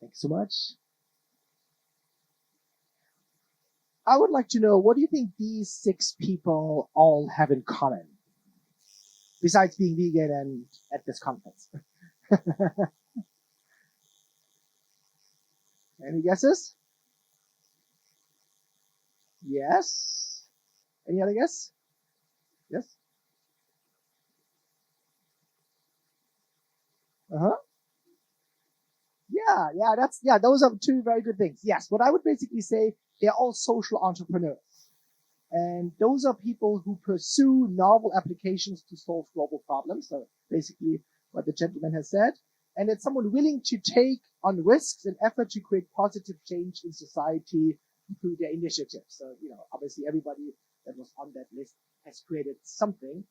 Thanks so much. I would like to know, what do you think these 6 people all have in common, besides being vegan and at this conference? Any guesses? Yes. Any other guess? Yes. Uh-huh. Yeah, those are 2 very good things. Yes, what I would basically say, they're all social entrepreneurs. And those are people who pursue novel applications to solve global problems. So basically what the gentleman has said. And it's someone willing to take on risks and effort to create positive change in society through their initiatives. So, obviously everybody that was on that list has created something.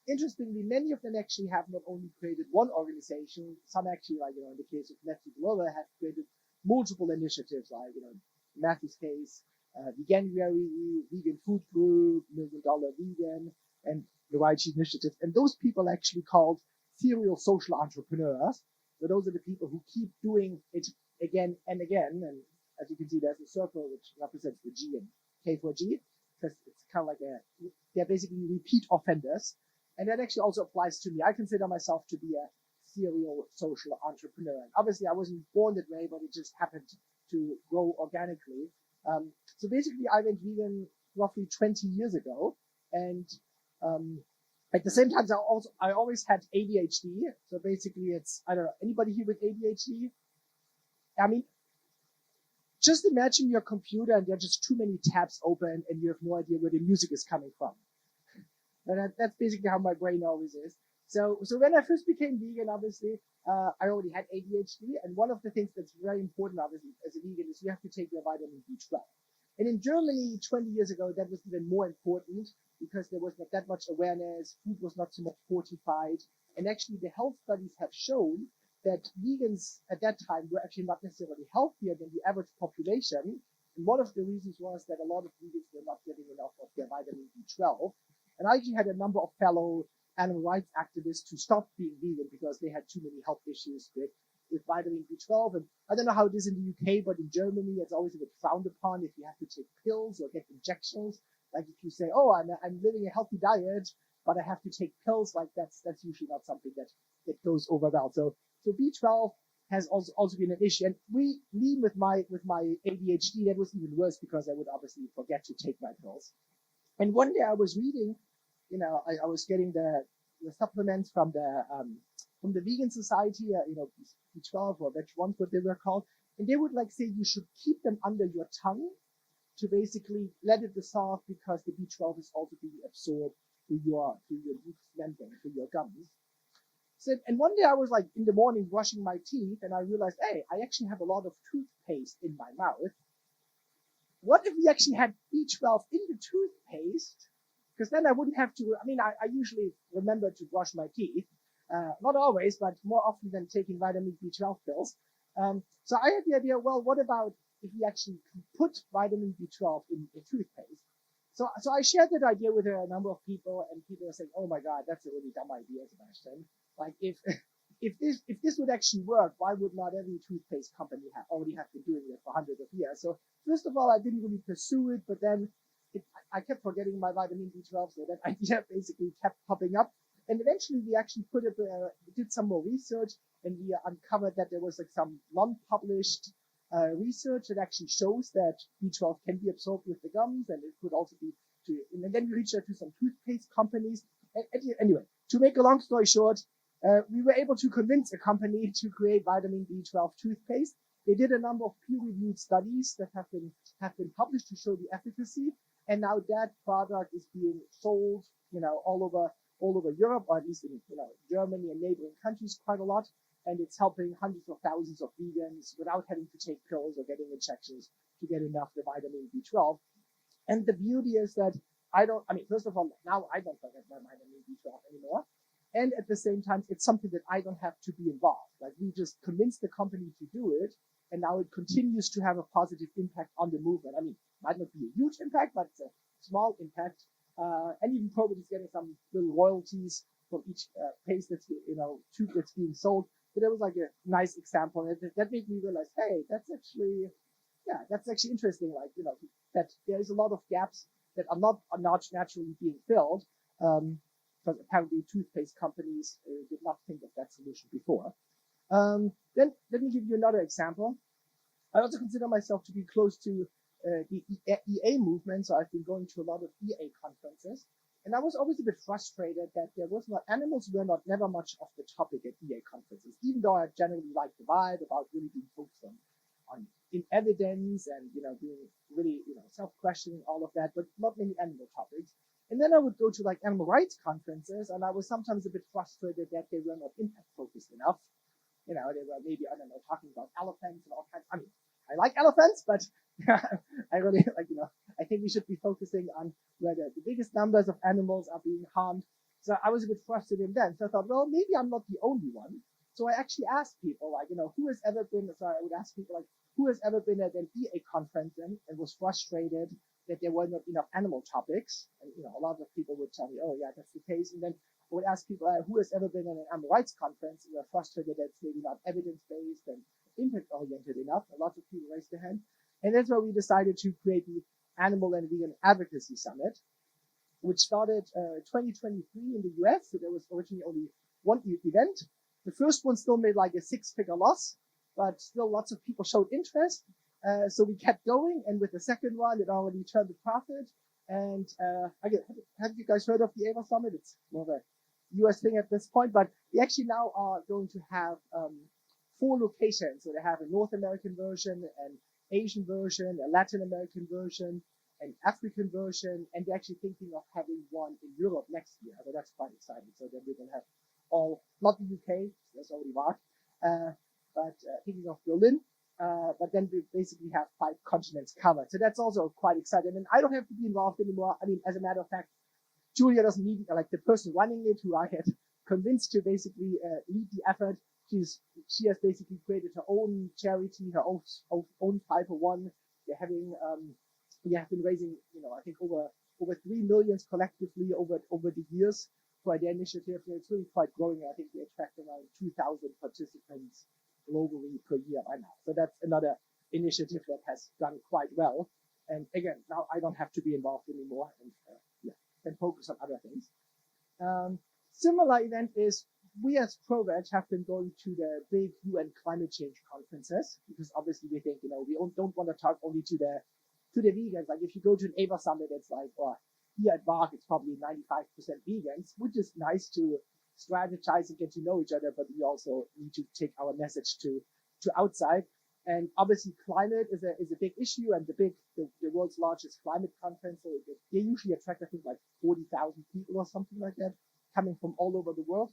Interestingly, many of them actually have not only created one organization, some actually, like, in the case of Matthew Glover, have created multiple initiatives, like, in Matthew's case, Veganuary, Vegan Food Group, $1 Million Vegan, and variety initiatives. And those people are actually called serial social entrepreneurs. So those are the people who keep doing it again and again. And as you can see, there's a circle which represents the G and K4G, because it's kind of like they're basically repeat offenders. And that actually also applies to me. I consider myself to be a serial social entrepreneur. And obviously, I wasn't born that way, but it just happened to grow organically. So basically, I went vegan roughly 20 years ago, and at the same time, I always had ADHD. So basically, I don't know, anybody here with ADHD? I mean, just imagine your computer and there are just too many tabs open, and you have no idea where the music is coming from. And that's basically how my brain always is. So when I first became vegan, obviously, I already had ADHD. And one of the things that's very important, obviously, as a vegan is you have to take your vitamin B12. And in Germany, 20 years ago, that was even more important because there was not that much awareness. Food was not so much fortified. And actually, the health studies have shown that vegans at that time were actually not necessarily healthier than the average population. And one of the reasons was that a lot of vegans were not getting enough of their vitamin B12. And I actually had a number of fellow animal rights activists who stopped being vegan because they had too many health issues with vitamin B12. And I don't know how it is in the UK, but in Germany, it's always a bit frowned upon if you have to take pills or get injections. Like if you say, oh, I'm living a healthy diet, but I have to take pills, like that's usually not something that goes over well. So B12 has also been an issue. And me with my ADHD, that was even worse because I would obviously forget to take my pills. And one day I was reading, I was getting the supplements from the Vegan Society, B12 or Veg Ones, what they were called, and they would like say you should keep them under your tongue to basically let it dissolve because the B12 is also being absorbed through your membrane, through your gums. So, and one day I was like in the morning brushing my teeth, and I realized, hey, I actually have a lot of toothpaste in my mouth. What if we actually had B12 in the toothpaste? Because then I wouldn't have to, I usually remember to brush my teeth. Not always, but more often than taking vitamin B12 pills. So I had the idea, well, what about if we actually put vitamin B12 in toothpaste? So I shared that idea with a number of people, and people were saying, oh my God, that's a really dumb idea, Sebastian. Like if this would actually work, why would not every toothpaste company already have been doing it for hundreds of years? So first of all, I didn't really pursue it, but then I kept forgetting my vitamin B12, so that idea basically kept popping up. And eventually we actually did some more research, and we uncovered that there was like some non-published research that actually shows that B12 can be absorbed with the gums, and it could also be and then we reached out to some toothpaste companies. Anyway, to make a long story short, we were able to convince a company to create vitamin B12 toothpaste. They did a number of peer-reviewed studies that have been published to show the efficacy, and now that product is being sold, all over Europe, or at least in Germany and neighboring countries quite a lot, and it's helping hundreds of thousands of vegans without having to take pills or getting injections to get enough the vitamin B12. And the beauty is that first of all, now I don't forget my vitamin B12 anymore. And at the same time, it's something that I don't have to be involved. Like we just convinced the company to do it, and now it continues to have a positive impact on the movement. Might not be a huge impact, but it's a small impact. And even Probit is getting some little royalties from each paste that's tube that's being sold. But that was like a nice example, and that made me realize, hey, that's actually interesting. Like that there is a lot of gaps that are not naturally being filled. Because apparently toothpaste companies did not think of that solution before. Then let me give you another example. I also consider myself to be close to the EA movement, so I've been going to a lot of EA conferences, and I was always a bit frustrated that animals were never much of the topic at EA conferences, even though I generally like the vibe about really being focused on in evidence and being really self-questioning, all of that, but not many animal topics. And then I would go to like animal rights conferences, and I was sometimes a bit frustrated that they were not impact focused enough. They were maybe, I don't know, talking about elephants and all kinds. I mean, I like elephants, but I really I think we should be focusing on where the biggest numbers of animals are being harmed. So I was a bit frustrated in that. So I thought, well, maybe I'm not the only one. So I actually asked people, who has ever been, I would ask people, who has ever been at an EA conference and was frustrated that there were not enough animal topics? And, a lot of people would tell me, oh, yeah, that's the case. And then I would ask people who has ever been at an animal rights conference and were frustrated that it's maybe not evidence-based and impact-oriented enough. A lot of people raised their hand. And that's why we decided to create the Animal and Vegan Advocacy Summit, which started 2023 in the US. So there was originally only one event. The first one still made like a 6-figure loss, but still lots of people showed interest. So we kept going. And with the second one, it already turned a profit. And again, have you guys heard of the AVA Summit? It's more of a US thing at this point, but we actually now are going to have 4 locations. So they have a North American version, an Asian version, a Latin American version, an African version, and they're actually thinking of having one in Europe next year. So that's quite exciting. So then we're going to have all, not the UK, that's already VARC, but thinking of Berlin. But then we basically have 5 continents covered. So that's also quite exciting. And I don't have to be involved anymore. I mean, as a matter of fact, Julia doesn't need, the person running it, who I had convinced to basically lead the effort. She has basically created her own charity, her own 501. We have been raising, I think over 3 million collectively over the years for their initiative. It's really quite growing. I think they attract around 2,000 participants globally per year by now. So that's another initiative that has done quite well. And again, now I don't have to be involved anymore and can focus on other things. Similar event is we as ProVeg have been going to the big UN climate change conferences because obviously we think, we don't want to talk only to the vegans. Like if you go to an AVA summit, it's like, or here at VARC, it's probably 95% vegans, which is nice to strategize and get to know each other, but we also need to take our message to outside. And obviously climate is a big issue, and the world's largest climate conference. So they usually attract, I think, like 40,000 people or something like that, coming from all over the world.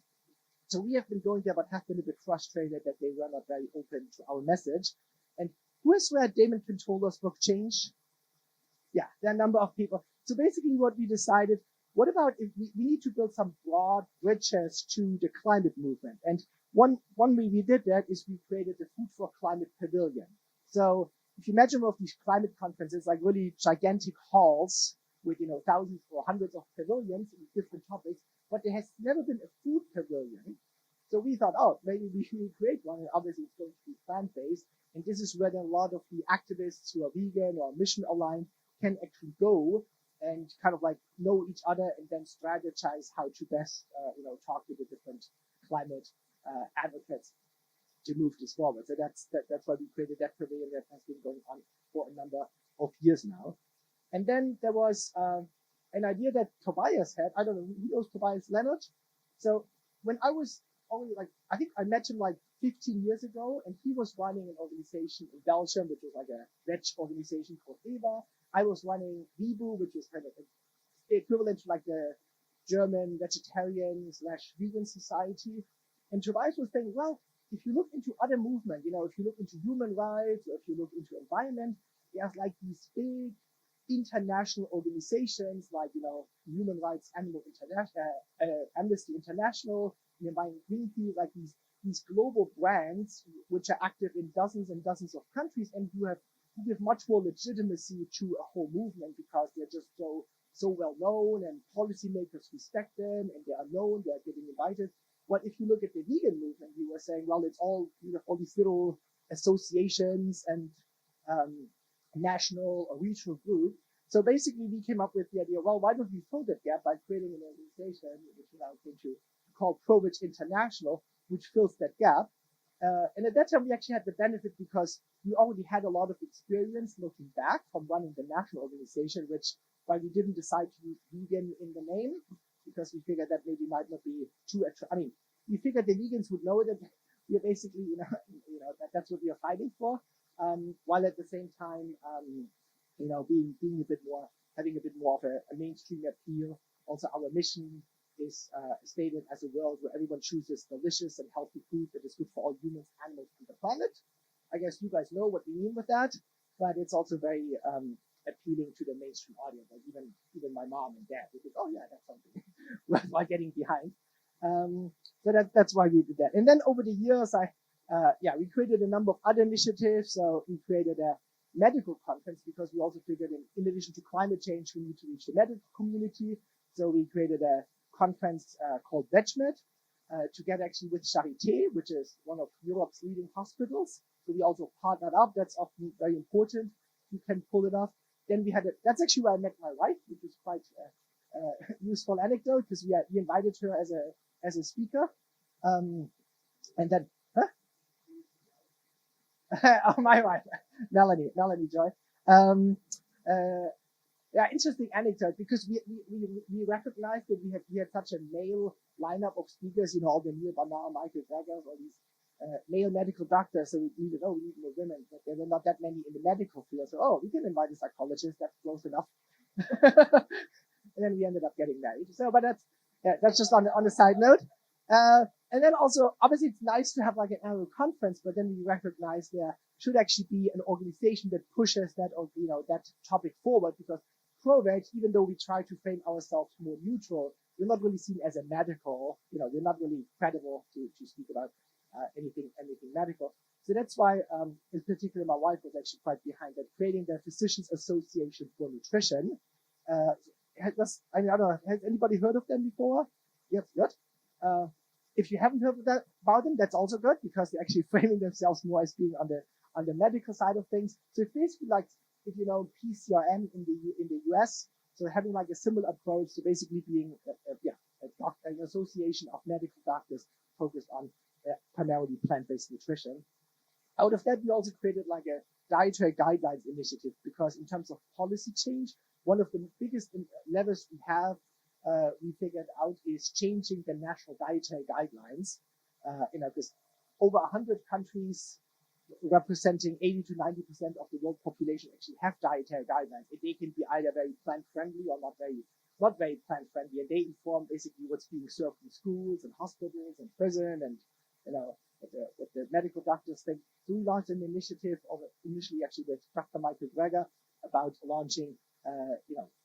So we have been going there, but have been a bit frustrated that they were not very open to our message. And who has read Damon Controller's book Change? Yeah, there are a number of people. So basically what we decided, what about if we need to build some broad bridges to the climate movement? And one way we did that is we created the Food for Climate Pavilion. So if you imagine one of these climate conferences, like really gigantic halls with, thousands or hundreds of pavilions with different topics, but there has never been a food pavilion. So we thought, maybe we should create one. And obviously it's going to be plant-based. And this is where a lot of the activists who are vegan or mission aligned can actually go and kind of like know each other and then strategize how to best, talk to the different climate advocates to move this forward. So that's why we created that pavilion that has been going on for a number of years now. And then there was an idea that Tobias had. I don't know, who knows Tobias Leonard? So when I was only I think I met him like 15 years ago, and he was running an organization in Belgium, which was like a veg organization called EVA. I was running VIBU, which is kind of equivalent to like the German vegetarian/vegan society. And Tobias was saying, well, if you look into other movements, if you look into human rights, or if you look into environment, there's like these big international organizations like, Human Rights Amnesty International, Greenpeace, like these global brands which are active in dozens and dozens of countries and who give much more legitimacy to a whole movement because they're just so well known and policymakers respect them and they are known, they are getting invited. But if you look at the vegan movement, you were saying, well, it's all, all these little associations and national or regional group. So basically we came up with the idea, well, why don't we fill that gap by creating an organization, which we now came to call ProVeg International, which fills that gap. And at that time, we actually had the benefit because we already had a lot of experience looking back from running the national organization, which while we didn't decide to use vegan in the name, because we figured that maybe might not be too attractive. I mean, we figured the vegans would know that we are basically, that's what we are fighting for, while at the same time, being a bit more, having a bit more of a mainstream appeal. Also, our mission is stated as a world where everyone chooses delicious and healthy food that is good for all humans, animals, and the planet. I guess you guys know what we mean with that, but it's also very appealing to the mainstream audience. Like even my mom and dad, they think, oh yeah, that's something worthwhile getting behind. So that's why we did that. And then over the years, we created a number of other initiatives. So we created a medical conference because we also figured in addition to climate change, we need to reach the medical community. So we created a conference called VegMed together actually with Charité, which is one of Europe's leading hospitals. So we also partnered up. That's often very important. You can pull it off. Then we had that's actually where I met my wife, which is quite a useful anecdote because we invited her as a speaker. And then, oh, my wife, Melanie Joy. Interesting anecdote because we recognized that we had such a male lineup of speakers, all the Neil Barnard, Michael Greger, all these male medical doctors. So we needed more women, but there were not that many in the medical field. So, we can invite a psychologist. That's close enough. And then we ended up getting married. So, but that's just on a side note. And then also, obviously, it's nice to have like an annual conference, but then we recognize there should actually be an organization that pushes that, or that topic forward. Because ProVeg, even though we try to frame ourselves more neutral, we're not really seen as a medical. We're not really credible to speak about anything medical. So that's why, in particular, my wife was actually quite behind that, creating the Physicians Association for Nutrition. I don't know, has anybody heard of them before? Yes, good. If you haven't heard about them, that's also good because they're actually framing themselves more as being on the medical side of things. So it's basically like, if you know PCRM in the US, so having like a similar approach to basically being an association of medical doctors focused on primarily plant-based nutrition. Out of that, we also created like a dietary guidelines initiative because in terms of policy change, one of the biggest levers we have, we figured out, is changing the national dietary guidelines. Because over 100 countries representing 80 to 90% of the world population actually have dietary guidelines. And they can be either very plant-friendly or not very plant-friendly. And they inform basically what's being served in schools and hospitals and prison and, what the medical doctors think. So we launched an initiative initially actually with Dr. Michael Greger about launching,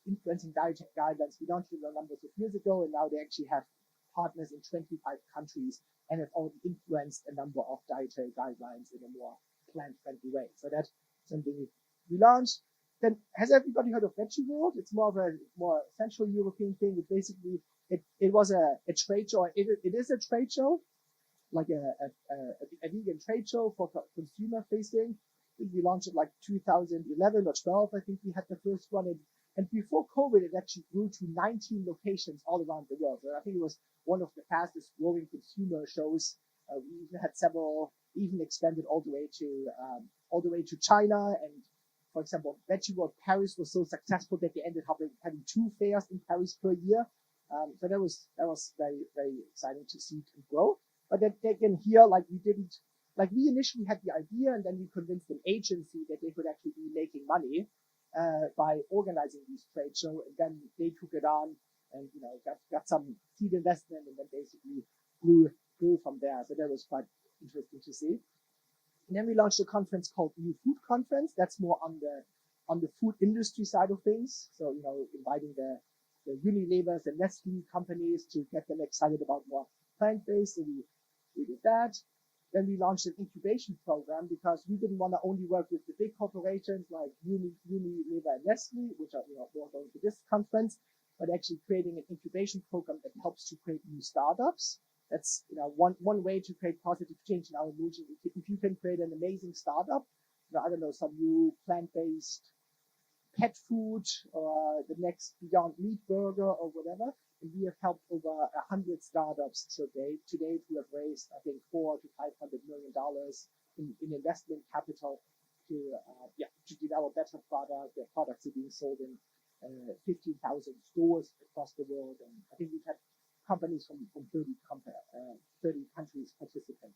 influencing dietary guidelines. We launched it a number of years ago, and now they actually have partners in 25 countries and have already influenced a number of dietary guidelines in a more plant-friendly way. So that's something we launched. Then, has everybody heard of Veggie World? It's more of a more Central European thing. It basically, it was a trade show. It is a trade show, like a vegan trade show for consumer facing. We launched it like 2011 or 12. I think we had the first one. And before COVID, it actually grew to 19 locations all around the world. So I think it was one of the fastest growing consumer shows. We even had several, even expanded all the way to China. And for example, Veggie World Paris was so successful that they ended up having 2 fairs in Paris per year. So that was very, very exciting to see it grow. But then again, here, we initially had the idea, and then we convinced an agency that they could actually be making money by organizing these trade shows, and then they took it on and got some seed investment, and then basically grew from there. So that was quite interesting to see. And then we launched a conference called New Food Conference. That's more on the food industry side of things. So inviting the Unilevers and Nestle companies to get them excited about more plant-based. So we did that. then we launched an incubation program because we didn't want to only work with the big corporations like Unilever and Nestle, which are more going to this conference, but actually creating an incubation program that helps to create new startups. That's one way to create positive change in our region. If you can create an amazing startup, I don't know, some new plant-based pet food or the next Beyond Meat burger or whatever. And we have helped over 100 startups today to have raised, I think, $400 to $500 million in investment capital to develop better products. Their products are being sold in 15,000 stores across the world. And I think we've had companies from 30 countries participate.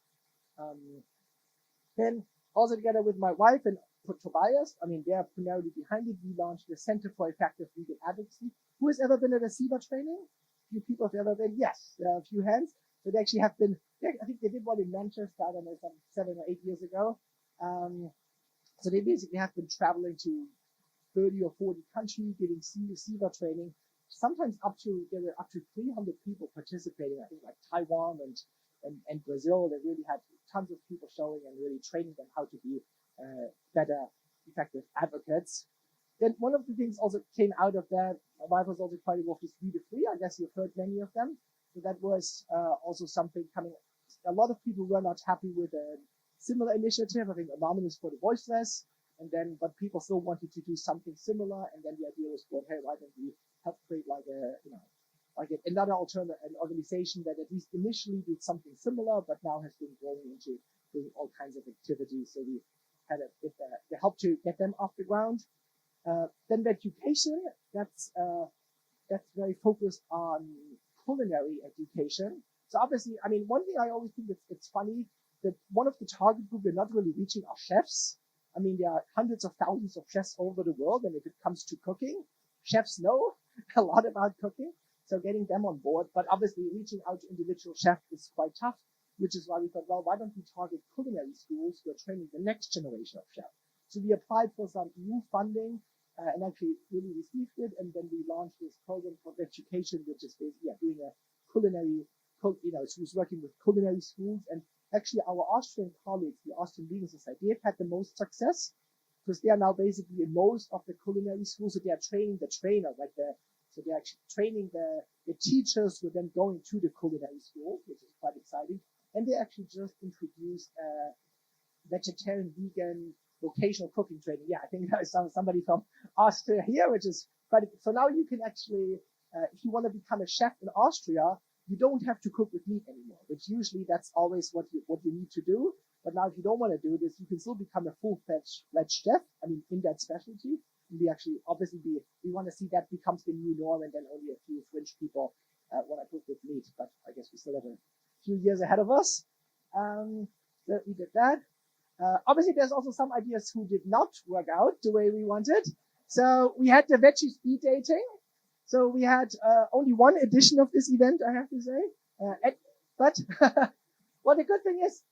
Then also together with my wife and Tobias, they're primarily behind it. We launched the Center for Effective Vegan Advocacy. Who has ever been at a SIVA training? A few people have ever been. Yes, there are a few hands. So they actually have been. I think they did one in Manchester, I don't know, some 7 or 8 years ago. So they basically have been traveling to 30 or 40 countries, giving SIVA training. Sometimes there were up to 300 people participating. I think like Taiwan and Brazil. They really had tons of people showing and really training them how to be better, effective advocates. Then one of the things also came out of that, my wife was also quite involved with We the Free. I guess you've heard many of them. So that was also something coming. A lot of people were not happy with a similar initiative. I think Anonymous for the Voiceless. But people still wanted to do something similar. And then the idea was, well, hey, why don't we help create another alternative, an organization that at least initially did something similar, but now has been growing into doing all kinds of activities. So we had a bit to help to get them off the ground. Then education, that's very focused on culinary education. So obviously, one thing I always think it's funny that one of the target group we're not really reaching are chefs. There are hundreds of thousands of chefs all over the world, and if it comes to cooking, chefs know a lot about cooking. So getting them on board, but obviously reaching out to individual chefs is quite tough, which is why we thought, well, why don't we target culinary schools who are training the next generation of chefs? So we applied for some new funding and actually really received it, and then we launched this program for education, which is basically doing a culinary, who's working with culinary schools. And actually our Austrian colleagues, the Austrian Vegan Society, they've had the most success because they are now basically in most of the culinary schools. So they are training the trainer, so they're actually training the teachers who are then going to the culinary school, which is quite exciting. And they actually just introduced vegetarian, vegan, vocational cooking training. Yeah, I think there's somebody from Austria here, which is quite. So now you can actually, if you want to become a chef in Austria, you don't have to cook with meat anymore, which usually that's always what you need to do. But now if you don't want to do this, you can still become a full-fledged chef, in that specialty. And we actually, obviously, we want to see that becomes the new norm, and then only a few fringe people want to cook with meat. But I guess we still have a few years ahead of us. So we did that. Obviously, there's also some ideas who did not work out the way we wanted. So we had the veggie speed dating. So we had only one edition of this event, I have to say. But well, the good thing is,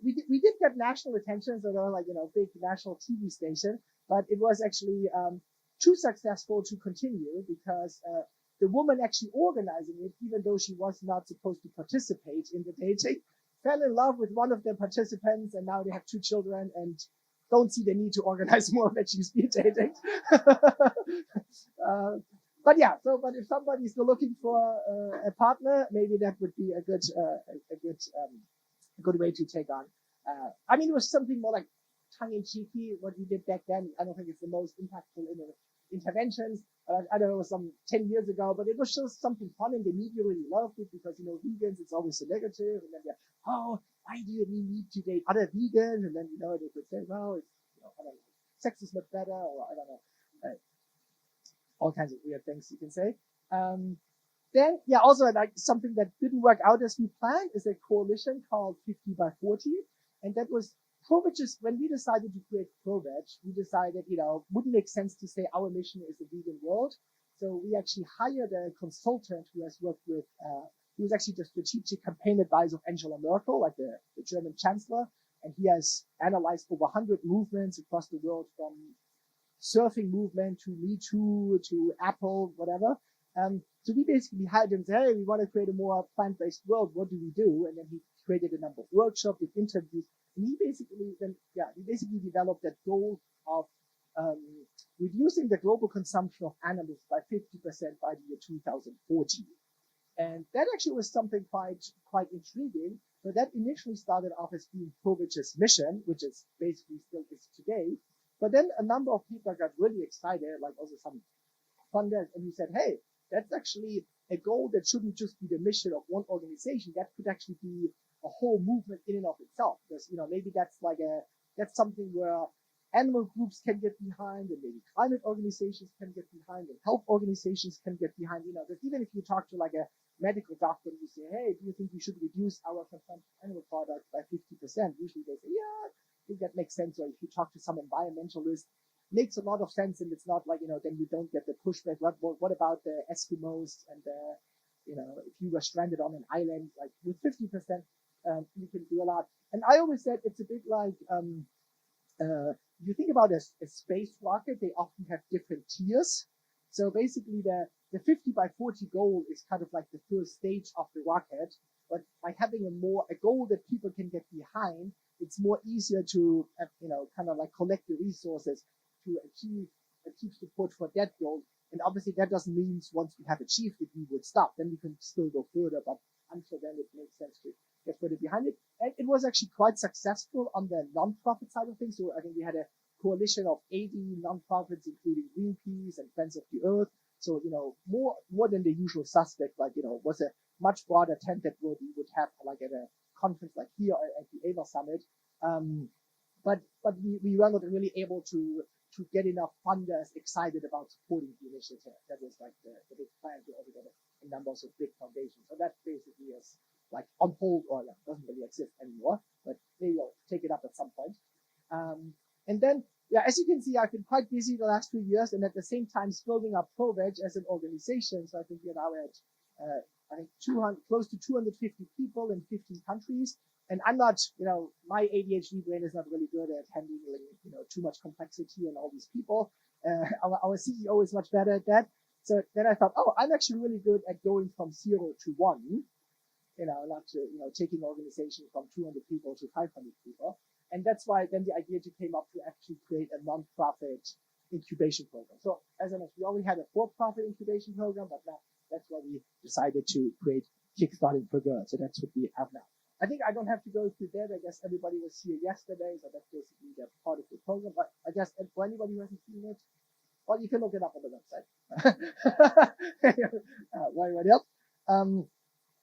we did get national attention, so they were big national TV station, but it was actually too successful to continue because the woman actually organizing it, even though she was not supposed to participate in the dating, fell in love with one of the participants, and now they have 2 children and don't see the need to organize more veggie speed dating. But if somebody's still looking for a partner, maybe that would be a good way to take on. It was something more like tongue-in-cheeky, what we did back then. I don't think it's the most impactful interventions. I don't know, it was some 10 years ago, but it was just something fun, and the media really loved it because, vegans, it's always so negative. And then they're, why do you need to date other vegans? And then, they could say, well, it's, I don't know, sex is much better, or I don't know, all kinds of weird things you can say. Then, also something that didn't work out as we planned is a coalition called 50 by 40. And that was when we decided to create ProVeg, we decided, wouldn't make sense to say our mission is a vegan world. So we actually hired a consultant who has worked with, he was actually the strategic campaign advisor of Angela Merkel, like the German chancellor. And he has analyzed over 100 movements across the world, from surfing movement to Me Too to Apple, whatever. So we basically hired him and said, hey, we want to create a more plant-based world. What do we do? And then he created a number of workshops, did interviews, and he basically developed that goal of reducing the global consumption of animals by 50% by the year 2040. And that actually was something quite intriguing. So that initially started off as being ProVeg's mission, which is basically still is today. But then a number of people got really excited, like also some funders, and we said, hey, that's actually a goal that shouldn't just be the mission of one organization. That could actually be a whole movement in and of itself. Because, maybe that's something where animal groups can get behind, and maybe climate organizations can get behind, and health organizations can get behind. Because even if you talk to like a medical doctor and you say, hey, do you think we should reduce our consumption of animal products by 50%? Usually they say, yeah, I think that makes sense. Or if you talk to some environmentalist, makes a lot of sense, and it's not like, then you don't get the pushback. What about the Eskimos and if you were stranded on an island, like with 50%, you can do a lot. And I always said it's a bit like, you think about a space rocket, they often have different tiers. So basically the 50 by 40 goal is kind of like the first stage of the rocket, but by having a goal that people can get behind, it's more easier to, kind of like collect the resources to achieve support for that goal. And obviously that doesn't mean once we have achieved it, we would stop. Then we can still go further, but until then it makes sense to get further behind it. And it was actually quite successful on the non-profit side of things. So I think we had a coalition of 80 non-profits, including Greenpeace and Friends of the Earth. So, more than the usual suspect, like, was a much broader tent that we would have like at a conference like here at the AVA Summit. But we were not really able to get enough funders excited about supporting the initiative. That was like the big plan to also get a number of big foundations. So that basically is like on hold, or doesn't really exist anymore, but maybe we'll take it up at some point. And then, as you can see, I've been quite busy the last 2 years, and at the same time building up ProVeg as an organization. So I think we're now at, close to 250 people in 15 countries. And I'm not, my ADHD brain is not really good at handling, too much complexity and all these people. Our CEO is much better at that. So then I thought, I'm actually really good at going from 0 to 1, not to, taking organization from 200 people to 500 people. And that's why then the idea came up to actually create a non-profit incubation program. So as I mentioned, we already had a for-profit incubation program, but now that's why we decided to create Kickstarting For Good. So that's what we have now. I think I don't have to go through that. I guess everybody was here yesterday, so that's basically the part of the program. But I guess for anybody who hasn't seen it, well, you can look it up on the website. Why else?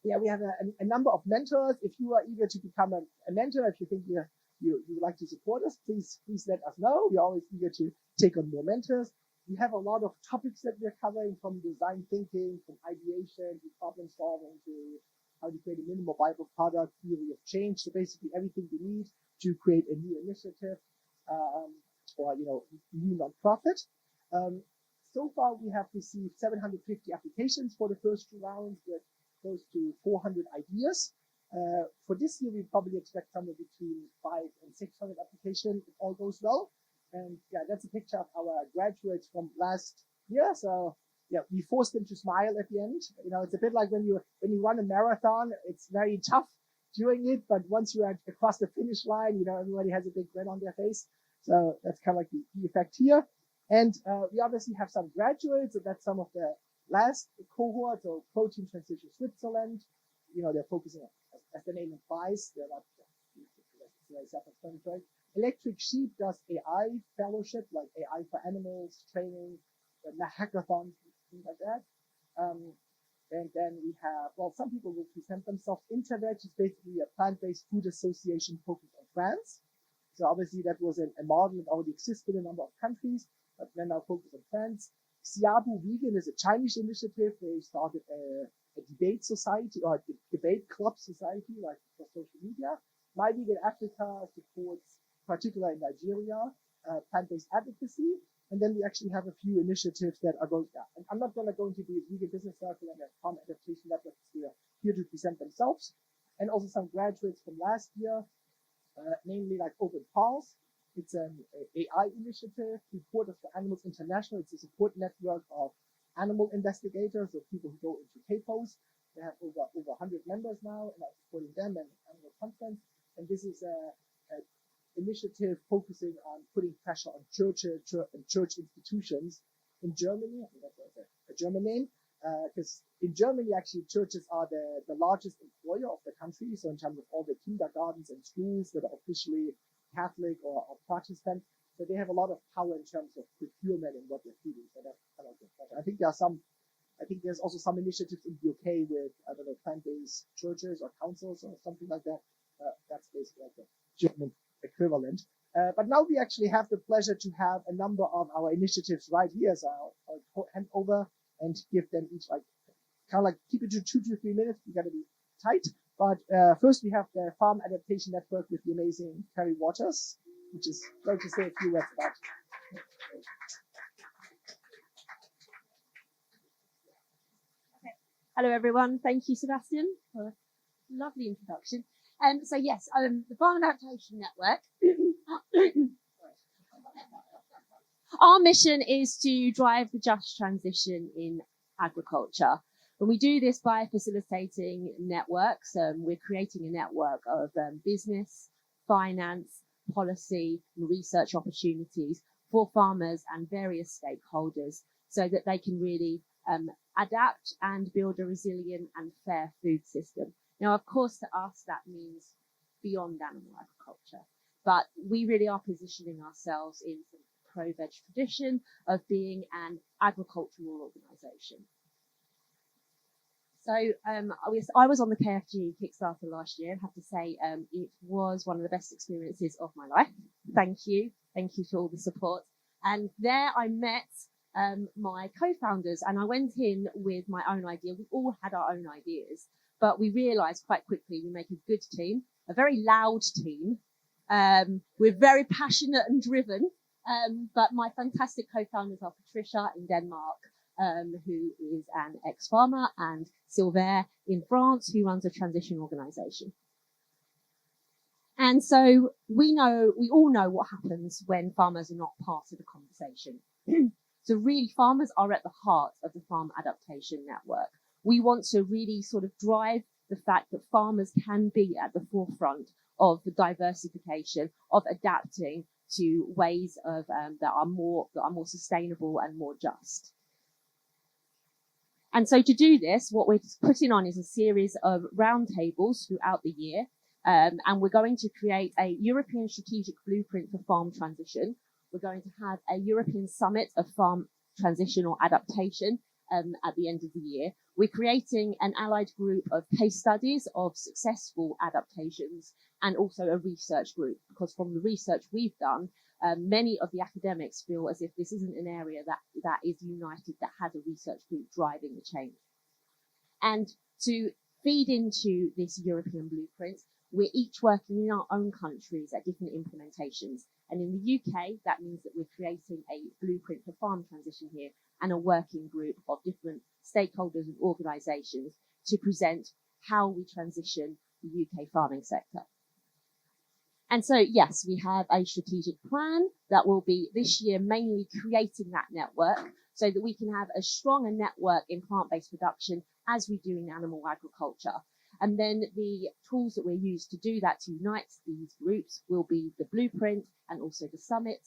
We have a number of mentors. If you are eager to become a mentor, if you think you would like to support us, please let us know. We're always eager to take on more mentors. We have a lot of topics that we're covering, from design thinking, from ideation to problem solving, to how to create a minimal viable product, theory of change. So basically everything we need to create a new initiative or new nonprofit. So far we have received 750 applications for the first 2 rounds with close to 400 ideas. For this year, we probably expect somewhere between 500 and 600 applications if all goes well. And that's a picture of our graduates from last year. So we forced them to smile at the end. It's a bit like when you run a marathon, it's very tough doing it, but once you're across the finish line, everybody has a big grin on their face. So that's kind of like the effect here. And we obviously have some graduates, so that's some of the last cohort, so Protein Transition Switzerland. They're focusing on, as the name implies, they're not very self-explanatory. Electric Sheep does AI fellowship, like AI for animals, training, hackathons, things like that. And then we have, some people will present themselves. Interveg is basically a plant-based food association focused on France. So obviously that was a model that already existed in a number of countries, but then now focused on France. Xiabu Vegan is a Chinese initiative. They started a debate society or a debate club society, like for social media. My Vegan Africa supports, particularly in Nigeria, plant-based advocacy. And then we actually have a few initiatives that are going there. And I'm not going to go into the Vegan Business Circle and the Farm Adaptation Network here to present themselves. And also some graduates from last year, namely like Open Pulse. It's an AI initiative, Reporters for Animals International. It's a support network of animal investigators, or people who go into capos. They have over 100 members now, and I'm supporting them and Animal Conference. And this is a initiative focusing on putting pressure on church institutions in Germany. I think that's a German name, because in Germany, actually, churches are the largest employer of the country. So in terms of all the kindergartens and schools that are officially Catholic or Protestant, so they have a lot of power in terms of procurement and what they're feeding. So that's kind of good. I think there's also some initiatives in the UK with, I don't know, plant-based churches or councils or something like that. That's basically like the German equivalent. But now we actually have the pleasure to have a number of our initiatives right here. So I'll hand over and give them each keep it to 2 to 3 minutes. We got to be tight. But first we have the Farm Adaptation Network with the amazing Terry Waters, which is going to say a few words about. Hello, everyone. Thank you, Sebastian, for a lovely introduction. So yes, the Farm Adaptation Network. Our mission is to drive the just transition in agriculture. And we do this by facilitating networks. We're creating a network of business, finance, policy, and research opportunities for farmers and various stakeholders so that they can really adapt and build a resilient and fair food system. Now, of course, to us, that means beyond animal agriculture, but we really are positioning ourselves in the pro-veg tradition of being an agricultural organisation. So I was on the KFG Kickstarter last year and have to say it was one of the best experiences of my life. Thank you for all the support. And there I met my co-founders, and I went in with my own idea. We all had our own ideas, but we realised quite quickly we make a good team, a very loud team. We're very passionate and driven, but my fantastic co-founders are Patricia in Denmark, who is an ex-farmer, and Sylvain in France, who runs a transition organisation. And so we all know what happens when farmers are not part of the conversation. So really, farmers are at the heart of the Farm Adaptation Network. We want to really sort of drive the fact that farmers can be at the forefront of the diversification, of adapting to ways of that are more sustainable and more just. And so to do this, what we're putting on is a series of roundtables throughout the year. And we're going to create a European strategic blueprint for farm transition. We're going to have a European summit of farm transition or adaptation at the end of the year. We're creating an allied group of case studies of successful adaptations and also a research group, because from the research we've done, many of the academics feel as if this isn't an area that is united, that has a research group driving the change. And to feed into this European blueprint, we're each working in our own countries at different implementations. And in the UK, that means that we're creating a blueprint for farm transition here and a working group of different stakeholders and organisations to present how we transition the UK farming sector. And so, yes, we have a strategic plan that will be this year mainly creating that network so that we can have as strong a network in plant-based production as we do in animal agriculture. And then the tools that we're used to do that, to unite these groups, will be the blueprint and also the summit.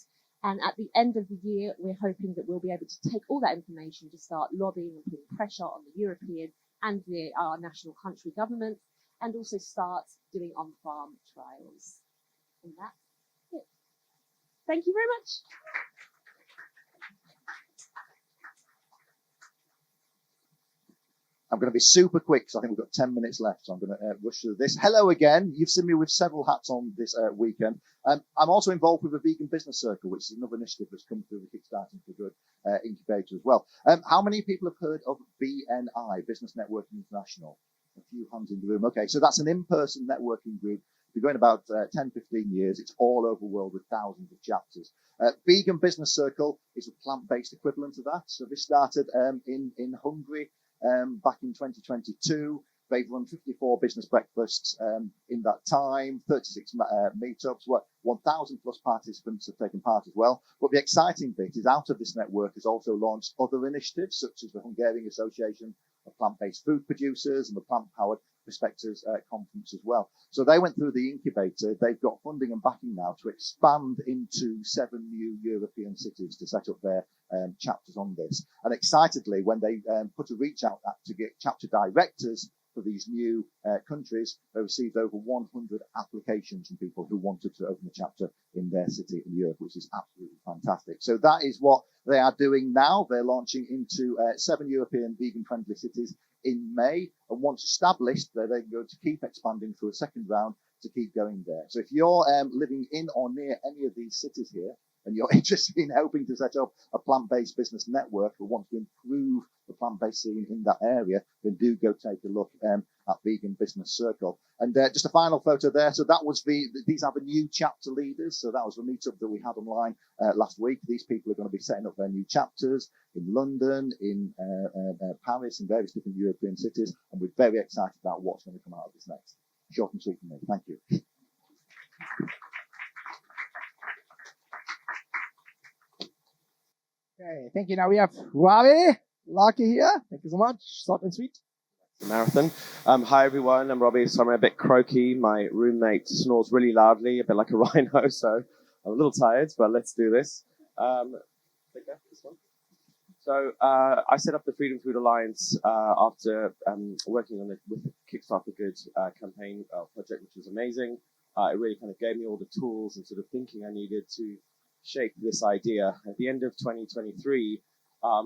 And at the end of the year, we're hoping that we'll be able to take all that information to start lobbying and putting pressure on the European and our national country governments, and also start doing on-farm trials. And that's it. Thank you very much. I'm going to be super quick because I think we've got 10 minutes left, so I'm going to rush through this. Hello again. You've seen me with several hats on this weekend. I'm also involved with a vegan business circle, which is another initiative that's come through the Kickstarting For Good incubator as well. How many people have heard of BNI, Business Networking International? A few hands in the room. Okay, so that's an in-person networking group. We're going about 10, 15 years. It's all over the world with thousands of chapters. Vegan Business Circle is a plant-based equivalent of that. So this started in Hungary back in 2022. They've run 54 business breakfasts in that time, 36 meetups, 1,000 plus participants have taken part as well. But the exciting bit is out of this network has also launched other initiatives, such as the Hungarian Association of Plant-Based Food Producers and the Plant-Powered Prospectors Conference as well. So they went through the incubator. They've got funding and backing now to expand into 7 new European cities to set up their chapters on this. And excitedly, when they put a reach out to get chapter directors for these new countries, they received over 100 applications from people who wanted to open a chapter in their city in Europe, which is absolutely fantastic. So that is what they are doing now. They're launching into 7 European vegan-friendly cities in May, and once established, they're going to keep expanding through a second round to keep going there. So if you're living in or near any of these cities here, and you're interested in helping to set up a plant-based business network or want to improve the plant-based scene in that area, then do go take a look at Vegan Business Circle. And just a final photo there. So that was these are the new chapter leaders. So that was the meetup that we had online last week. These people are going to be setting up their new chapters in London, in Paris, and various different European cities. And we're very excited about what's going to come out of this next. Short and sweet from me. Thank you. Okay, thank you. Now we have Ravi Larky here. Thank you so much. Short and sweet. Marathon. Hi everyone, I'm Robbie. So I'm a bit croaky. My roommate snores really loudly, a bit like a rhino, so I'm a little tired, but let's do this. This one. So I set up the Freedom Food Alliance after working on with the Kickstarting For Good campaign project, which was amazing. It really kind of gave me all the tools and sort of thinking I needed to shape this idea. At the end of 2023,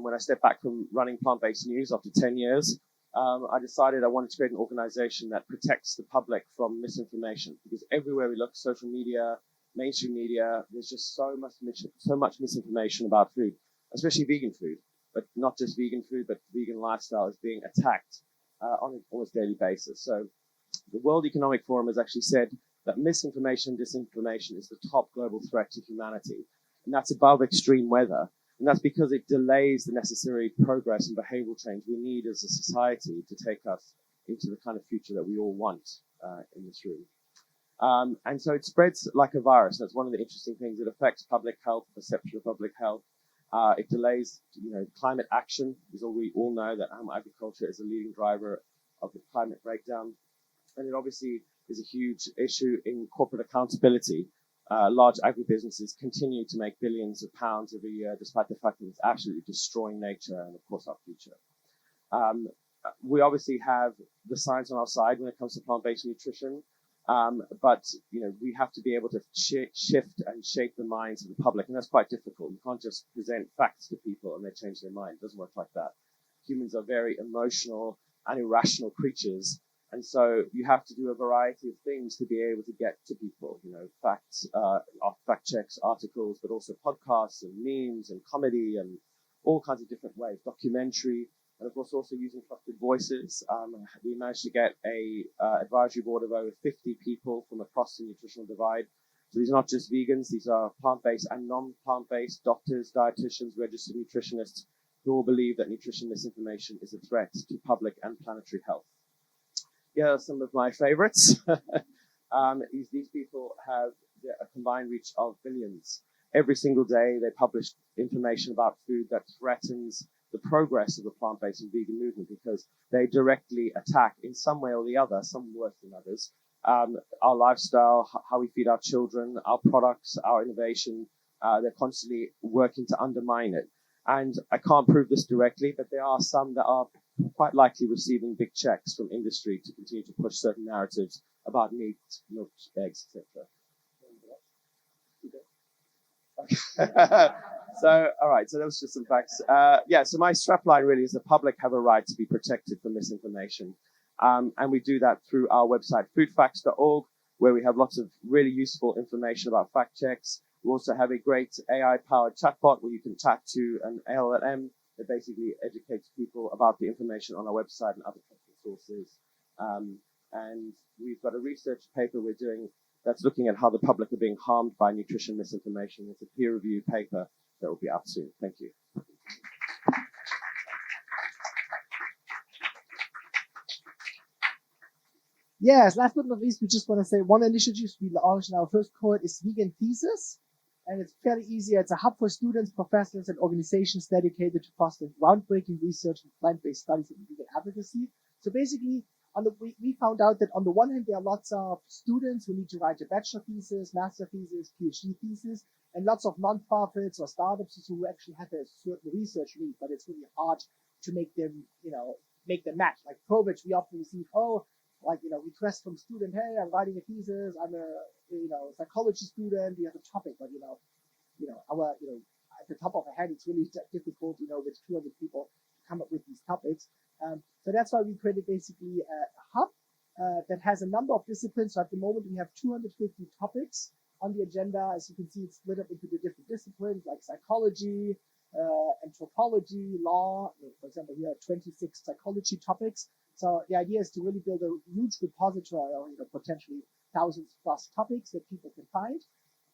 when I stepped back from running plant-based news after 10 years, I decided I wanted to create an organization that protects the public from misinformation, because everywhere we look, social media, mainstream media, there's just so much misinformation about food, especially vegan food, but not just vegan food, but vegan lifestyle is being attacked on an almost daily basis. So the World Economic Forum has actually said that misinformation and disinformation is the top global threat to humanity, and that's above extreme weather. And that's because it delays the necessary progress and behavioral change we need as a society to take us into the kind of future that we all want in this room. And so it spreads like a virus. That's one of the interesting things. It affects public health, perception of public health. It delays, climate action, because we all know that agriculture is a leading driver of the climate breakdown. And it obviously is a huge issue in corporate accountability. Large agribusinesses continue to make billions of pounds every year, despite the fact that it's absolutely destroying nature and, of course, our future. We obviously have the science on our side when it comes to plant-based nutrition, but we have to be able to shift and shape the minds of the public, and that's quite difficult. You can't just present facts to people and they change their mind. It doesn't work like that. Humans are very emotional and irrational creatures. And so you have to do a variety of things to be able to get to people, facts, fact checks, articles, but also podcasts and memes and comedy and all kinds of different ways, documentary, and of course also using trusted voices. We managed to get a advisory board of over 50 people from across the nutritional divide. So these are not just vegans, these are plant-based and non-plant-based doctors, dietitians, registered nutritionists who all believe that nutrition misinformation is a threat to public and planetary health. Here are some of my favorites. These people have a combined reach of billions. Every single day, they publish information about food that threatens the progress of the plant-based and vegan movement, because they directly attack in some way or the other, some worse than others, our lifestyle, how we feed our children, our products, our innovation. They're constantly working to undermine it. And I can't prove this directly, but there are some that are quite likely receiving big checks from industry to continue to push certain narratives about meat, milk, eggs, etc. So, all right, so that was just some facts. So my strapline really is the public have a right to be protected from misinformation. And we do that through our website, foodfacts.org, where we have lots of really useful information about fact checks. We also have a great AI-powered chatbot where you can chat to an LLM that basically educates people about the information on our website and other sources. And we've got a research paper we're doing that's looking at how the public are being harmed by nutrition misinformation. It's a peer-reviewed paper that will be out soon. Thank you. Yes, last but not least, we just want to say one initiative we launched in our first cohort is Vegan Thesis. And it's fairly easy. It's a hub for students, professors, and organizations dedicated to fostering groundbreaking research in plant-based studies and vegan advocacy. So basically, we found out that on the one hand, there are lots of students who need to write a bachelor thesis, master thesis, PhD thesis, and lots of nonprofits or startups who actually have a certain research need, but it's really hard to make them, make them match. Like ProVich, we often receive, requests from student, hey, I'm writing a thesis, I'm a, psychology student, we have a topic, but, at the top of our head, it's really difficult, with 200 people to come up with these topics. So that's why we created basically a hub that has a number of disciplines. So at the moment, we have 250 topics on the agenda. As you can see, it's split up into the different disciplines like psychology, anthropology, law. For example, we have 26 psychology topics. So the idea is to really build a huge repository of potentially thousands plus topics that people can find.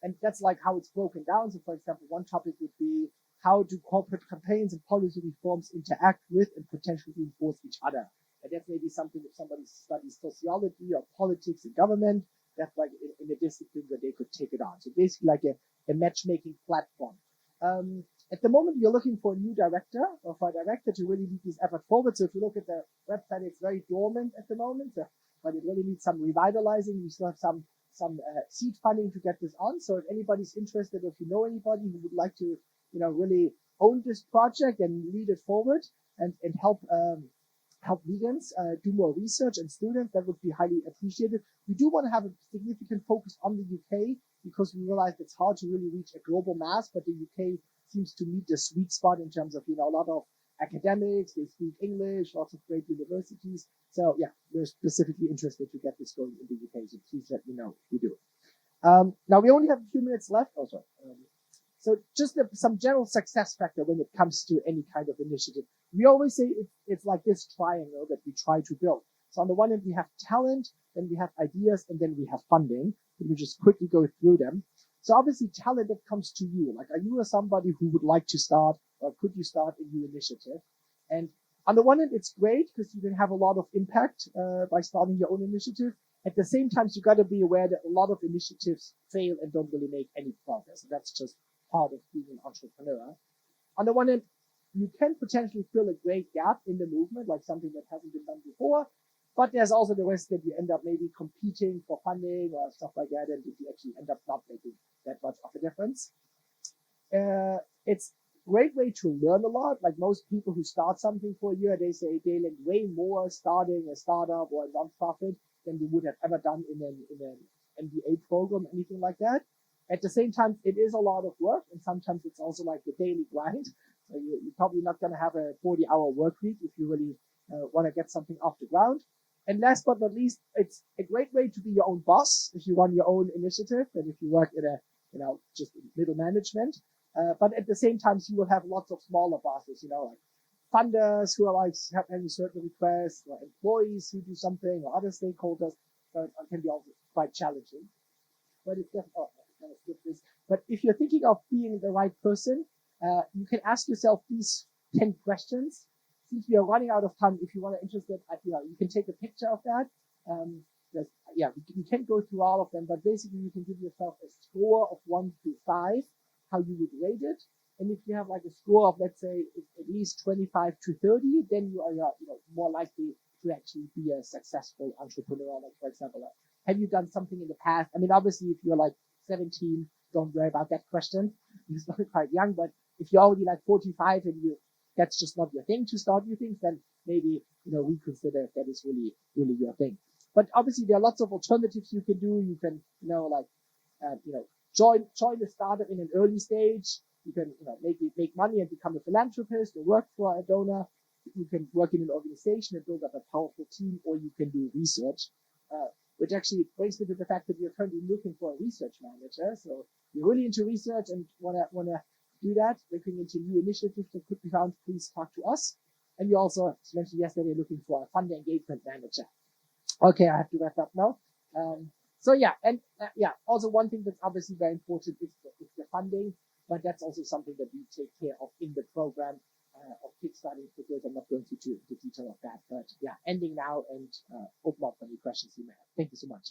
And that's like how it's broken down. So for example, one topic would be how do corporate campaigns and policy reforms interact with and potentially reinforce each other. And that's maybe something if somebody studies sociology or politics and government, that's like in a discipline where they could take it on. So basically like a matchmaking platform. At the moment, we're looking for a new director or for a director to really lead this effort forward. So if you look at the website, it's very dormant at the moment, but it really needs some revitalizing. We still have some seed funding to get this on. So if anybody's interested, if you know anybody who would like to, really own this project and lead it forward and help vegans do more research and students, that would be highly appreciated. We do want to have a significant focus on the UK because we realize it's hard to really reach a global mass, but the UK seems to meet the sweet spot in terms of, a lot of academics, they speak English, lots of great universities. So yeah, we're specifically interested to get this going in the UK. So please let me know if you do. Now we only have a few minutes left. Oh, sorry. So just some general success factor when it comes to any kind of initiative. We always say it's like this triangle that we try to build. So on the one hand, we have talent, then we have ideas, and then we have funding. And we just quickly go through them. So obviously talent that comes to you, like are you somebody who would like to start or could you start a new initiative? And on the one hand, it's great because you can have a lot of impact by starting your own initiative. At the same time, you got to be aware that a lot of initiatives fail and don't really make any progress. And that's just part of being an entrepreneur. On the one hand, you can potentially fill a great gap in the movement, like something that hasn't been done before. But there's also the risk that you end up maybe competing for funding or stuff like that, and you actually end up not making that much of a difference. It's a great way to learn a lot. Like most people who start something for a year, they say they learn way more starting a startup or a nonprofit than you would have ever done in an MBA program, anything like that. At the same time, it is a lot of work, and sometimes it's also like the daily grind. So you're probably not going to have a 40-hour work week if you really want to get something off the ground. And last but not least, it's a great way to be your own boss if you run your own initiative and if you work in just in middle management. But at the same time, you will have lots of smaller bosses, like funders who are like having certain requests, or employees who do something, or other stakeholders. So it can be also quite challenging. But it's definitely, but if you're thinking of being the right person, you can ask yourself these 10 questions. Since we are running out of time, if you want to interested, you can take a picture of that. We can't go through all of them, but basically you can give yourself a score of 1 to 5, how you would rate it. And if you have like a score of, let's say, at least 25 to 30, then you are more likely to actually be a successful entrepreneur. Like, for example, have you done something in the past? I mean, obviously, if you're like 17, don't worry about that question. You're still quite young, but if you're already like 45 and that's just not your thing to start new things, then maybe, we consider if that is really, really your thing. But obviously there are lots of alternatives you can do. You can, join a startup in an early stage. You can, make money and become a philanthropist or work for a donor. You can work in an organization and build up a powerful team, or you can do research, which actually brings me to the fact that we're currently looking for a research manager. So you're really into research and wanna do that, looking into new initiatives that could be found, please talk to us. And we also, as mentioned yesterday, looking for a fund engagement manager. Okay, I have to wrap up now. Also one thing that's obviously very important is the funding, but that's also something that we take care of in the program. of Kickstarting for Good. I'm not going into the detail of that, but yeah, ending now and open up for any questions you may have. Thank you so much.